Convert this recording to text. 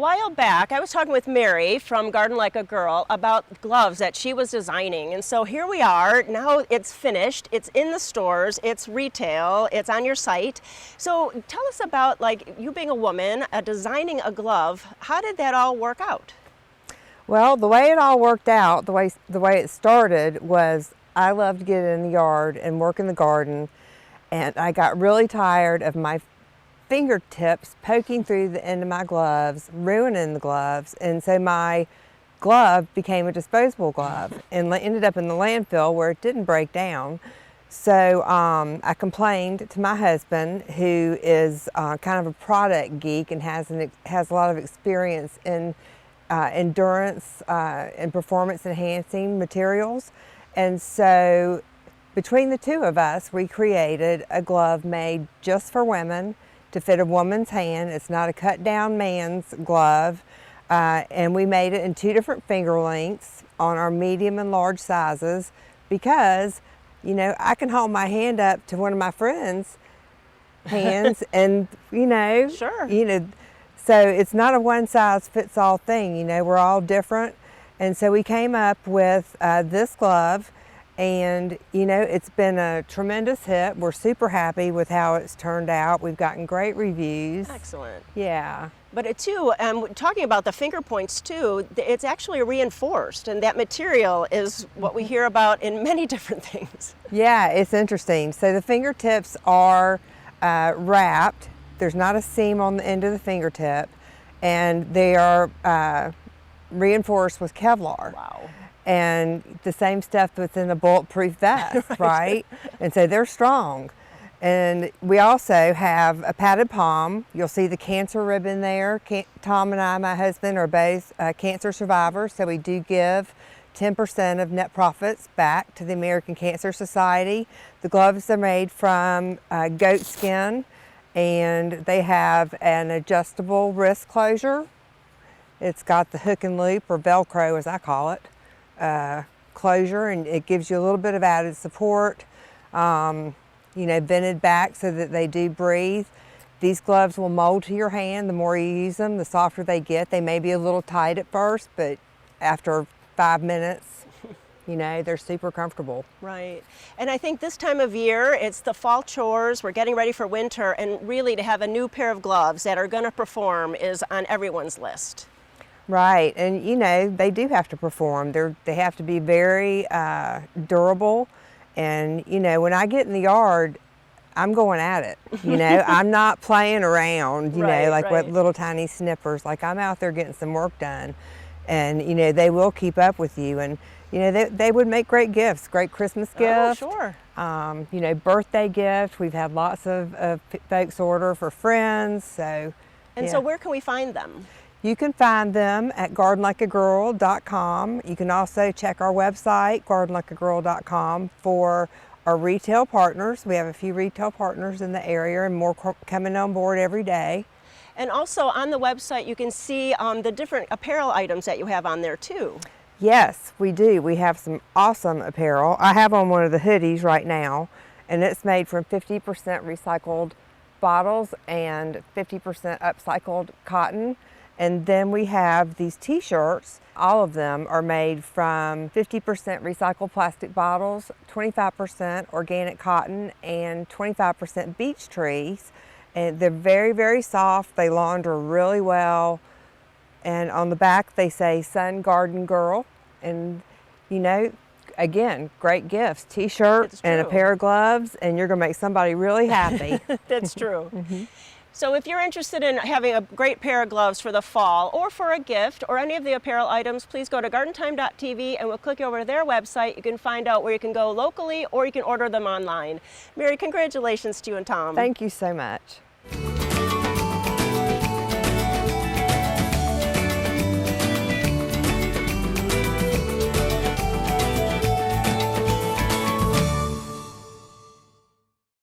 while back, I was talking with Mary from Garden Like a Girl about gloves that she was designing. And so here we are. Now it's finished. It's in the stores. It's retail. It's on your site. So tell us about, like, you being a woman, designing a glove. How did that all work out? Well, the way it all worked out, the way it started was I loved to get in the yard and work in the garden. And I got really tired of my fingertips poking through the end of my gloves, ruining the gloves, and so my glove became a disposable glove and ended up in the landfill where it didn't break down. So I complained to my husband, who is kind of a product geek and has a lot of experience in endurance and performance enhancing materials, and so between the two of us, we created a glove made just for women to fit a woman's hand. It's not a cut down man's glove. And we made it in 2 different finger lengths on our medium and large sizes because, you know, I can hold my hand up to one of my friends' hands and, Sure. So it's not a one size fits all thing. You know, we're all different. And so we came up with this glove. And, you know, it's been a tremendous hit. We're super happy with how it's turned out. We've gotten great reviews. Excellent. Yeah. But it too, talking about the finger points too, it's actually reinforced, and that material is what we hear about in many different things. Yeah, it's interesting. So the fingertips are wrapped. There's not a seam on the end of the fingertip, and they are reinforced with Kevlar. Wow. And the same stuff that's in a bulletproof vest, right? And so they're strong. And we also have a padded palm. You'll see the cancer ribbon there. Tom and I, my husband, are both cancer survivors, so we do give 10% of net profits back to the American Cancer Society. The gloves are made from goat skin, and they have an adjustable wrist closure. It's got the hook and loop, or Velcro as I call it, closure, and it gives you a little bit of added support. Vented back so that they do breathe. These gloves will mold to your hand. The more you use them, the softer they get. They may be a little tight at first, but after 5 minutes, they're super comfortable. Right. And I think this time of year, it's the fall chores, we're getting ready for winter, and really to have a new pair of gloves that are going to perform is on everyone's list. Right, and they do have to perform. They have to be very durable, and when I get in the yard, I'm going at it. I'm not playing around. Right. With little tiny snippers. Like, I'm out there getting some work done, and they will keep up with you. And they would make great gifts, great Christmas gifts. Oh, sure. Birthday gifts. We've had lots of folks order for friends. So. And so, where can we find them? You can find them at gardenlikeagirl.com. You can also check our website, gardenlikeagirl.com, for our retail partners. We have a few retail partners in the area and more coming on board every day. And also on the website, you can see the different apparel items that you have on there too. Yes, we do. We have some awesome apparel. I have on one of the hoodies right now, and it's made from 50% recycled bottles and 50% upcycled cotton. And then we have these t-shirts. All of them are made from 50% recycled plastic bottles, 25% organic cotton, and 25% beech trees. And they're very, very soft. They launder really well. And on the back they say Sun Garden Girl. And again, great gifts. T-shirt and a pair of gloves, and you're gonna make somebody really happy. That's true. Mm-hmm. So if you're interested in having a great pair of gloves for the fall or for a gift or any of the apparel items, please go to gardentime.tv and we'll click you over to their website. You can find out where you can go locally or you can order them online. Mary, congratulations to you and Tom. Thank you so much.